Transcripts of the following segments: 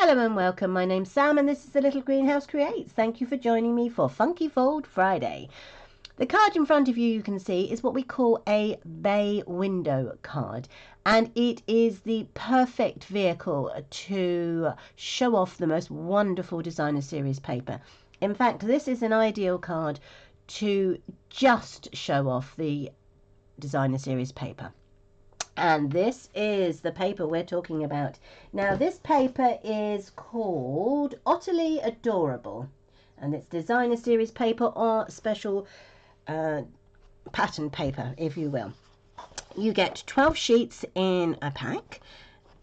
Hello and welcome, my name's Sam and this is the Little Greenhouse Creates. Thank you for joining me for Funky Fold Friday. The card in front of you, you can see, is what we call a bay window card, and it is the perfect vehicle to show off the most wonderful designer series paper. In fact, this is an ideal card to just show off the designer series paper. And this is the paper we're talking about. Now, this paper is called Otterly Adorable, and it's designer series paper or special pattern paper, if you will. You get 12 sheets in a pack,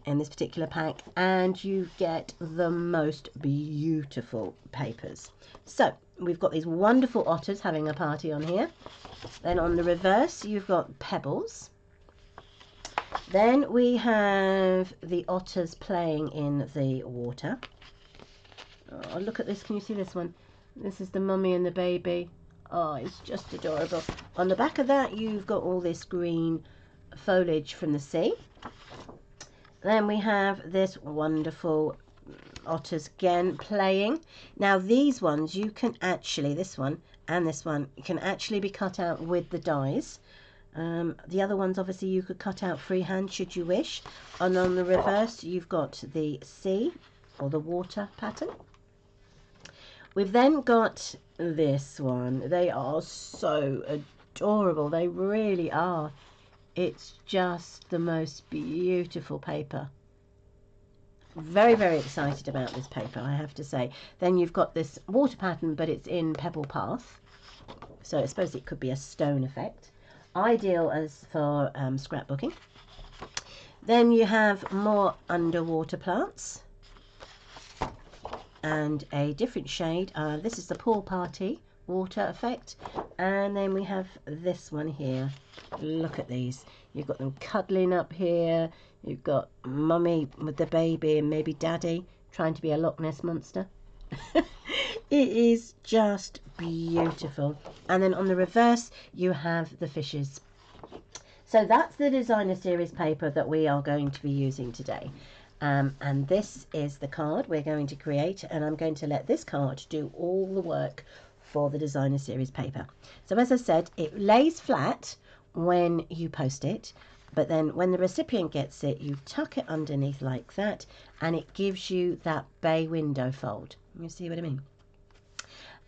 in this particular pack, and you get the most beautiful papers. So we've got these wonderful otters having a party on here. Then on the reverse, you've got pebbles. Then we have the otters playing in the water. Oh, look at this. Can you see this one? This is the mummy and the baby. Oh, it's just adorable. On the back of that, you've got all this green foliage from the sea. Then we have this wonderful otters again playing. Now, these ones, you can actually, this one and this one, can actually be cut out with the dies. The other ones, obviously, you could cut out freehand should you wish. And on the reverse, you've got the sea or the water pattern. We've then got this one. They are so adorable. They really are. It's just the most beautiful paper. Very, very excited about this paper, I have to say. Then you've got this water pattern, but it's in pebble path. So I suppose it could be a stone effect. Ideal as for scrapbooking. Then you have more underwater plants and a different shade. This is the pool party water effect, and then we have this one here. Look at these. You've got them cuddling up here. You've got mummy with the baby and maybe daddy trying to be a Loch Ness monster. It is just beautiful. And then on the reverse, you have the fishes. So that's the designer series paper that we are going to be using today. And this is the card we're going to create, and I'm going to let this card do all the work for the designer series paper. So as I said, it lays flat when you post it, but then when the recipient gets it, you tuck it underneath like that, and it gives you that bay window fold. You see what I mean?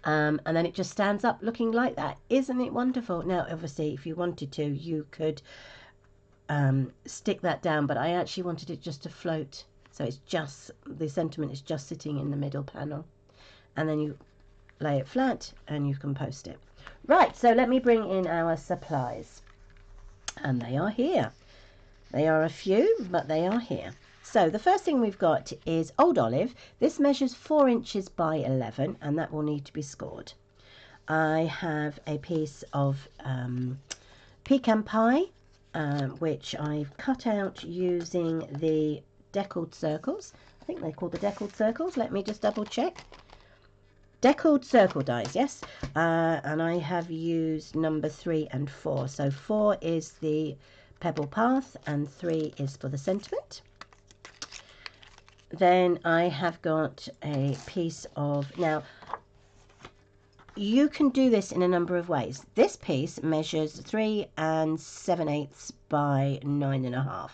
And then it just stands up looking like that. Isn't it wonderful? Now, obviously, if you wanted to, you could stick that down, but I actually wanted it just to float. So it's just, the sentiment is just sitting in the middle panel. And then you lay it flat and you can post it. Right, so let me bring in our supplies. And they are here. They are a few, but they are here. So the first thing we've got is old olive. This measures 4 inches by 11, and that will need to be scored. I have a piece of pecan pie, which I've cut out using the deckled circles. I think they're called the deckled circles. Let me just double check. Deckled circle dies, yes. And I have used number 3 and 4. So 4 is the pebble path and 3 is for the sentiment. Then I have got a piece of, now you can do this in a number of ways. This piece measures 3 7/8 by 9.5.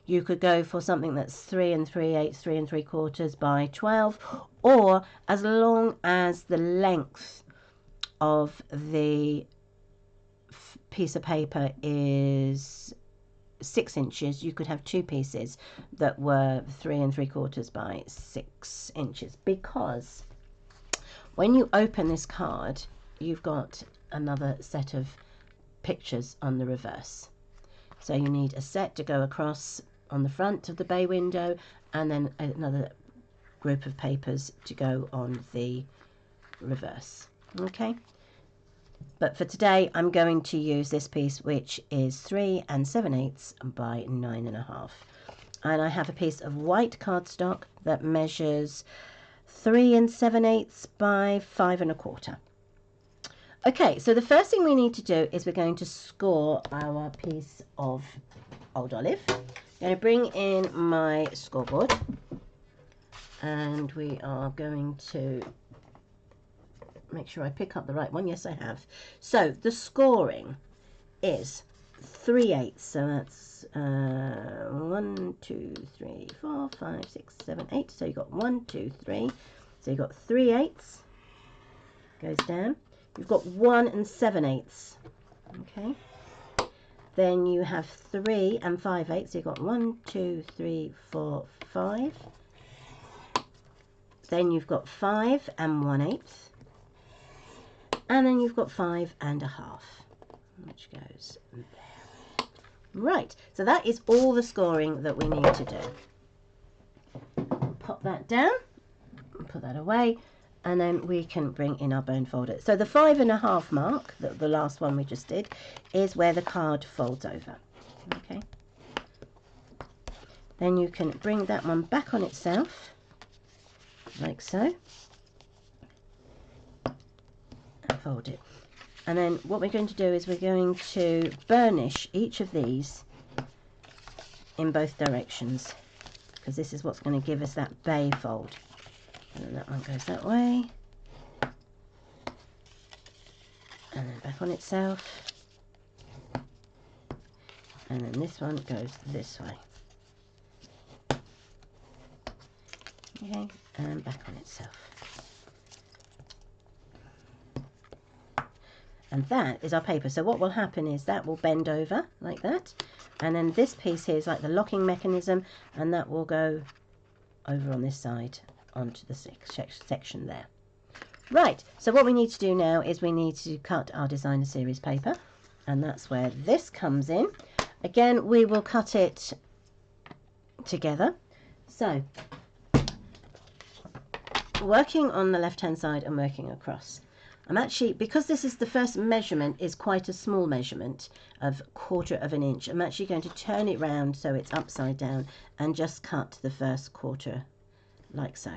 You could go for something that's 3 3/8, 3 3/4 by 12, or as long as the length of the piece of paper is 6 inches, you could have 2 pieces that were 3 3/4 by 6 inches, because when you open this card, you've got another set of pictures on the reverse. So you need a set to go across on the front of the bay window, and then another group of papers to go on the reverse. Okay. But for today, I'm going to use this piece, which is 3 7/8 by 9.5. And I have a piece of white cardstock that measures 3 7/8 by 5 1/4. Okay, so the first thing we need to do is we're going to score our piece of old olive. I'm going to bring in my scoreboard. and we are going to make sure I pick up the right one. Yes, I have. So the scoring is 3/8, so that's 1, 2, 3, 4, 5, 6, 7, 8. So you've got 1, 2, 3. So you've got 3/8 goes down. You've got 1 and 7/8. Okay. Then you have 3 and 5/8. So you've got 1, 2, 3, 4, 5. Then you've got 5 and 1/8. And then you've got 5 and a half, which goes there. Right, so that is all the scoring that we need to do. Pop that down, put that away, and then we can bring in our bone folder. So the 5 and a half mark, the last one we just did, is where the card folds over. Okay. Then you can bring that one back on itself, like so, and fold it. And then what we're going to do is we're going to burnish each of these in both directions, because this is what's going to give us that bay fold. And then that one goes that way, and then back on itself, and then this one goes this way. Okay, and back on itself. And that is our paper. So what will happen is that will bend over like that, and then this piece here is like the locking mechanism, and that will go over on this side onto the section there. Right, so what we need to do now is we need to cut our designer series paper, and that's where this comes in. Again, we will cut it together. So working on the left hand side and working across. I'm actually, because this is the first measurement, is quite a small measurement of 1/4 of an inch, I'm actually going to turn it round so it's upside down and just cut the first 1/4 like so.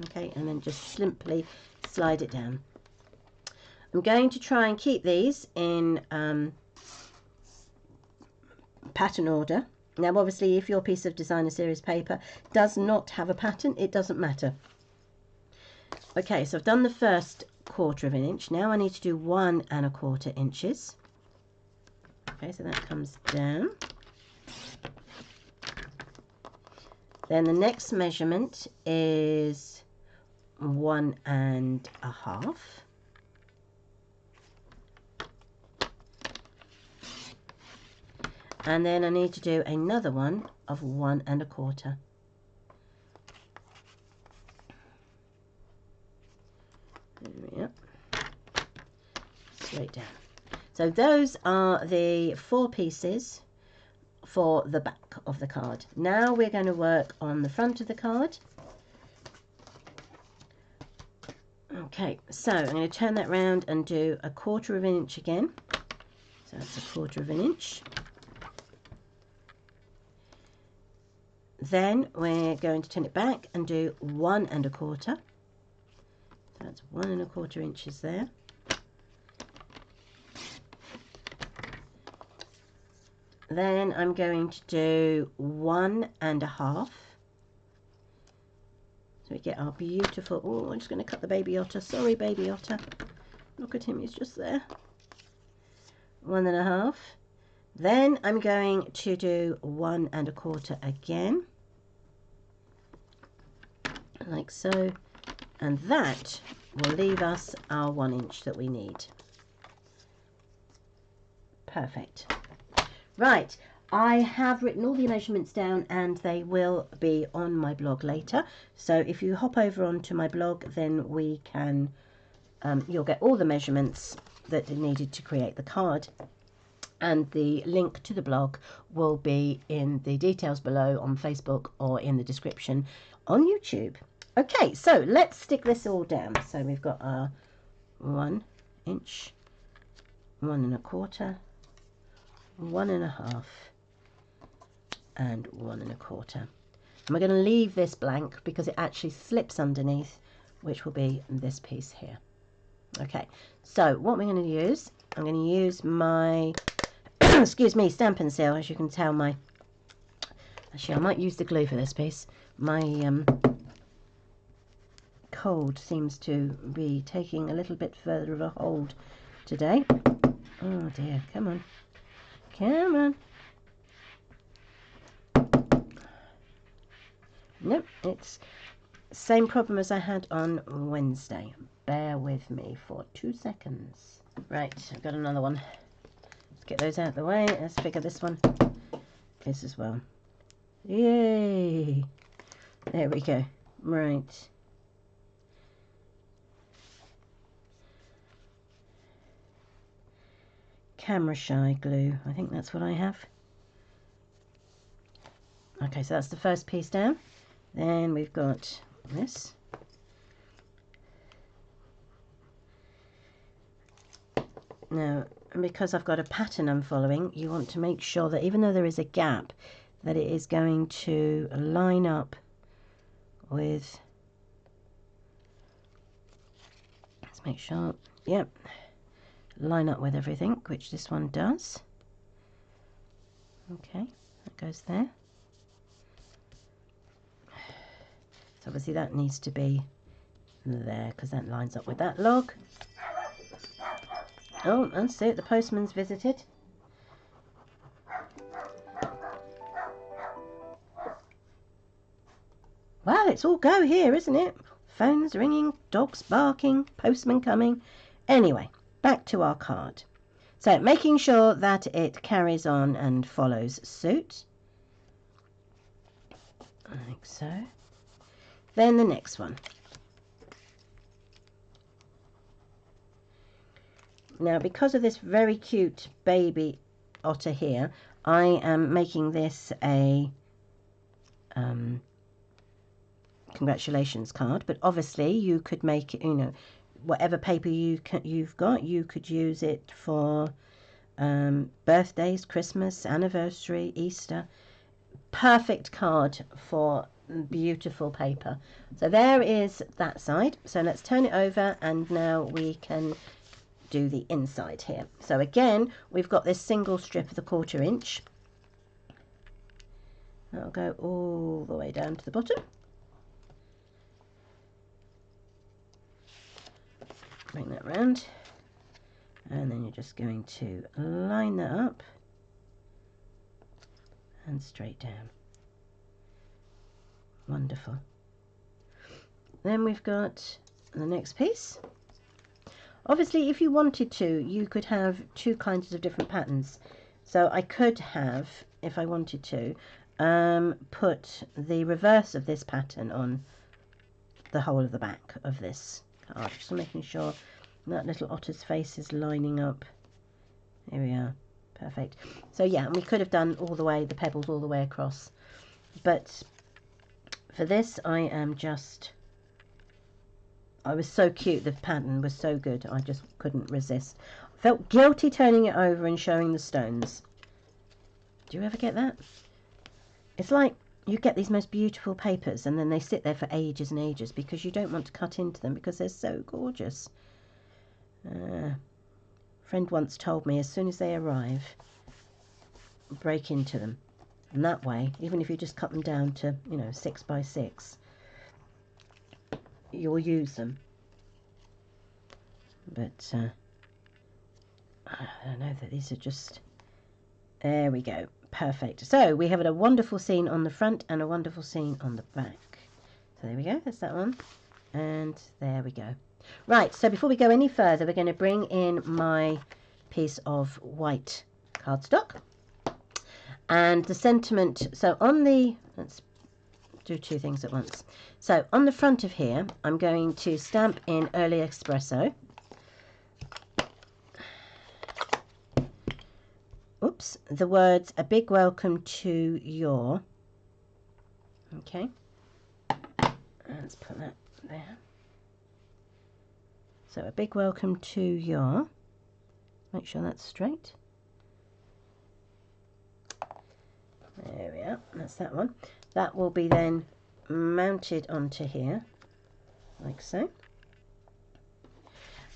Okay, and then just simply slide it down. I'm going to try and keep these in pattern order. Now obviously if your piece of designer series paper does not have a pattern, it doesn't matter. Okay, so I've done the first 1/4 of an inch. Now I need to do 1 1/4 inches. Okay, so that comes down. Then the next measurement is 1 1/2. And then I need to do another one of 1 1/4. Yep. Straight down. So those are the 4 pieces for the back of the card. Now we're going to work on the front of the card. Okay, so I'm going to turn that round and do a 1/4 of an inch again. So that's a 1/4 of an inch. Then we're going to turn it back and do 1 1/4. So that's 1 1/4 inches there. Then I'm going to do 1 1/2. So we get our beautiful, oh, I'm just going to cut the baby otter. Sorry, baby otter. Look at him, he's just there. 1 1/2. Then I'm going to do 1 1/4 again. Like so. And that will leave us our 1 inch that we need. Perfect. Right, I have written all the measurements down and they will be on my blog later. So if you hop over onto my blog, then we can, you'll get all the measurements that are needed to create the card. And the link to the blog will be in the details below on Facebook or in the description on YouTube. Okay, so let's stick this all down. So we've got our 1 inch, 1 1/4, 1 1/2, and 1 1/4. And we're going to leave this blank because it actually slips underneath, which will be this piece here. Okay, so what we're going to use, I'm going to use my, excuse me, Stampin' Seal. As you can tell, actually I might use the glue for this piece. My cold seems to be taking a little bit further of a hold today. Oh dear, come on. Come on. Nope, it's the same problem as I had on Wednesday. Bear with me for 2 seconds. Right, I've got another one. Let's get those out of the way. Let's figure this one is as well. Yay! There we go. Right. Camera shy glue. I think that's what I have. Okay, so that's the first piece down. Then we've got this. Now, because I've got a pattern I'm following, you want to make sure that even though there is a gap, that it is going to line up with, let's make sure, yep, line up with everything, which this one does. Okay, that goes there. So obviously that needs to be there because that lines up with that log. Oh, that's it, the postman's visited. Well, it's all go here, isn't it? Phones ringing, dogs barking, postman coming. Anyway, back to our card. So making sure that it carries on and follows suit. Like so. Then the next one. Now, because of this very cute baby otter here, I am making this a congratulations card, but obviously you could make it, you know, whatever paper you've got, you could use it for birthdays, Christmas, anniversary, Easter. Perfect card for beautiful paper. So there is that side. So let's turn it over and now we can do the inside here. So again, we've got this single strip of the 1/4 inch. That'll go all the way down to the bottom. Bring that round, and then you're just going to line that up and straight down. Wonderful. Then we've got the next piece. Obviously, if you wanted to, you could have 2 kinds of different patterns. So I could have, if I wanted to, put the reverse of this pattern on the whole of the back of this card. Just making sure that little otter's face is lining up. Here we are. Perfect. So yeah, we could have done all the way, the pebbles all the way across. But for this, I was so cute, the pattern was so good, I just couldn't resist. I felt guilty turning it over and showing the stones. Do you ever get that? It's like you get these most beautiful papers and then they sit there for ages and ages because you don't want to cut into them because they're so gorgeous. A friend once told me as soon as they arrive, break into them. And that way, even if you just cut them down to, you know, 6 by 6, you'll use them. But I don't know that these are just, there we go, perfect. So we have a wonderful scene on the front and a wonderful scene on the back. So there we go, that's that one, and there we go. Right, so before we go any further, we're going to bring in my piece of white cardstock and the sentiment. So on the, let's do 2 things at once. So on the front of here, I'm going to stamp in Early Espresso. Oops, the words, a big welcome to your, okay, let's put that there. So a big welcome to your, make sure that's straight. There we are, that's that one. That will be then mounted onto here, like so.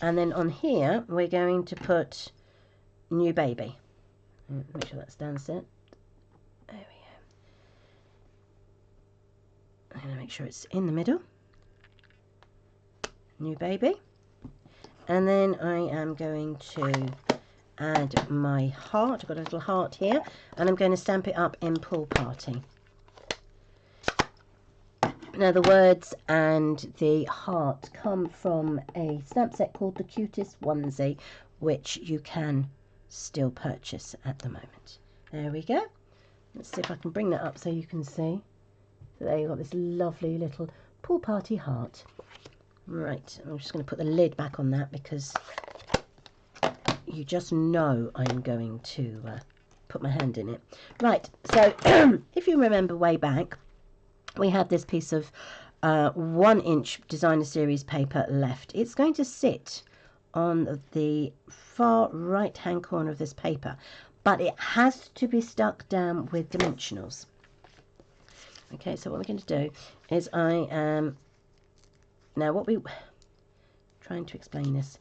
And then on here, we're going to put New Baby. Make sure that's down set. There we go. I'm going to make sure it's in the middle. new baby. And then I am going to add my heart. I've got a little heart here, and I'm going to stamp it up in Pool Party. Now the words and the heart come from a stamp set called The Cutest Onesie, which you can still purchase at the moment. There we go. Let's see if I can bring that up so you can see. So there you've got this lovely little Pool Party heart. Right, I'm just going to put the lid back on that because you just know I'm going to put my hand in it. Right, so if you remember way back, we had this piece of 1-inch designer series paper left. It's going to sit on the far right hand corner of this paper, but it has to be stuck down with dimensionals. Okay, so what we're going to do is I am now what we trying to explain this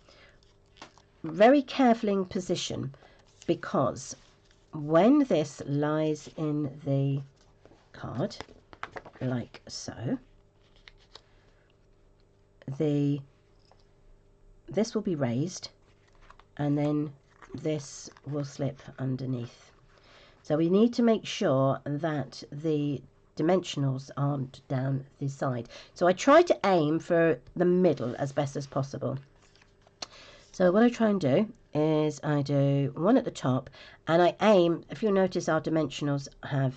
very carefully in position, because when this lies in the card like so, this will be raised and then this will slip underneath. So we need to make sure that the dimensionals aren't down the side. So I try to aim for the middle as best as possible. So what I try and do is I do one at the top, and I aim, if you'll notice our dimensionals have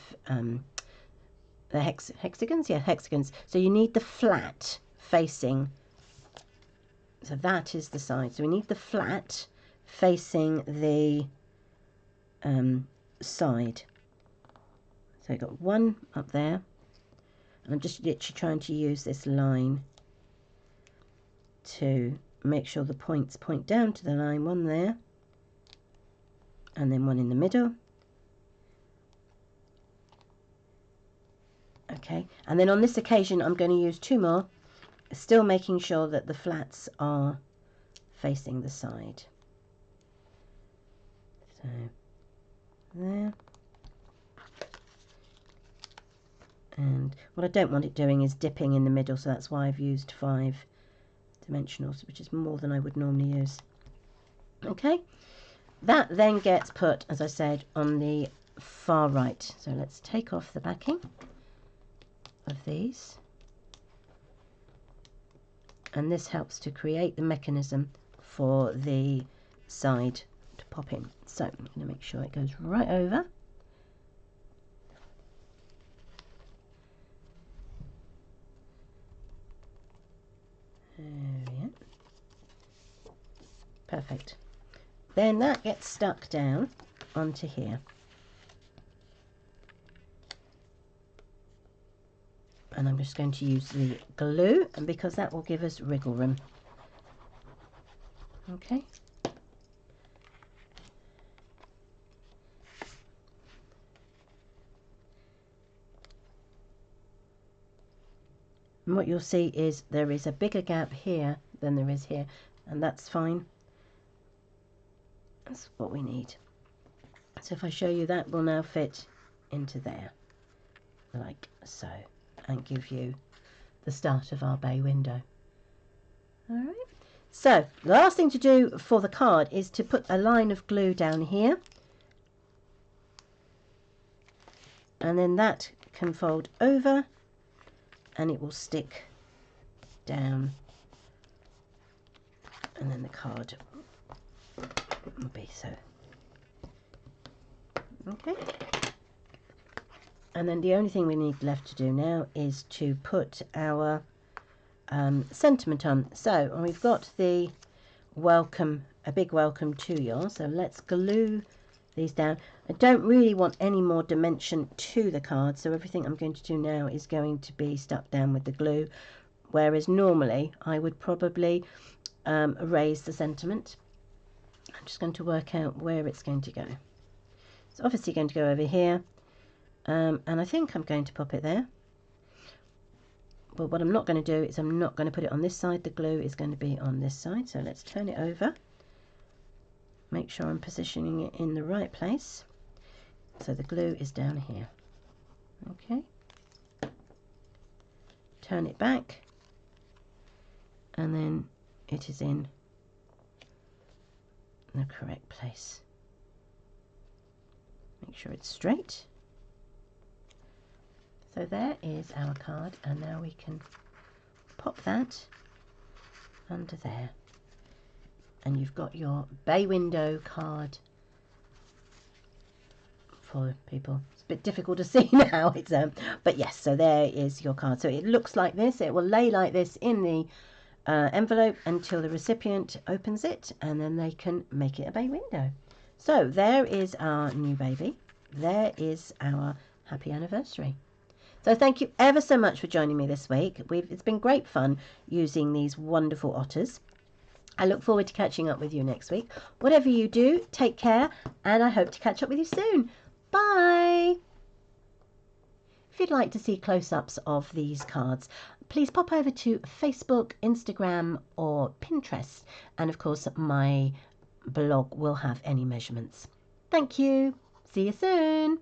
the hexagons, yeah, hexagons. So you need the flat facing, so that is the side. So we need the flat facing the side. So I've got one up there, and I'm just literally trying to use this line to make sure the points point down to the line. One there, and then one in the middle. Okay, and then on this occasion I'm going to use 2 more, still making sure that the flats are facing the side. So there. And what I don't want it doing is dipping in the middle, so that's why I've used 5 dimensionals, which is more than I would normally use. Okay, that then gets put, as I said, on the far right. So let's take off the backing of these, and this helps to create the mechanism for the side to pop in. So I'm going to make sure it goes right over. There we go. Perfect. Then that gets stuck down onto here. And I'm just going to use the glue, and because that will give us wriggle room. Okay. And what you'll see is there is a bigger gap here than there is here, and that's fine. That's what we need. So if I show you, that will now fit into there, like so, and give you the start of our bay window. Alright, so the last thing to do for the card is to put a line of glue down here, and then that can fold over and it will stick down, and then the card will be so. Okay, and then the only thing we need left to do now is to put our sentiment on. So we've got the welcome, a big welcome to you. So let's glue these down. I don't really want any more dimension to the card, so everything I'm going to do now is going to be stuck down with the glue, whereas normally I would probably erase the sentiment. I'm just going to work out where it's going to go. It's obviously going to go over here, and I think I'm going to pop it there. But what I'm not going to do is I'm not going to put it on this side. The glue is going to be on this side. So let's turn it over. Make sure I'm positioning it in the right place. So the glue is down here. Okay. Turn it back, and then it is in the correct place. Make sure it's straight. So there is our card, and now we can pop that under there, and you've got your bay window card for people. It's a bit difficult to see now, it's but yes, so there is your card. So it looks like this. It will lay like this in the envelope until the recipient opens it, and then they can make it a bay window. So there is our new baby. There is our happy anniversary. So thank you ever so much for joining me this week. It's been great fun using these wonderful otters. I look forward to catching up with you next week. Whatever you do, take care, and I hope to catch up with you soon. Bye! If you'd like to see close-ups of these cards, please pop over to Facebook, Instagram, or Pinterest. And of course, my blog will have any measurements. Thank you. See you soon.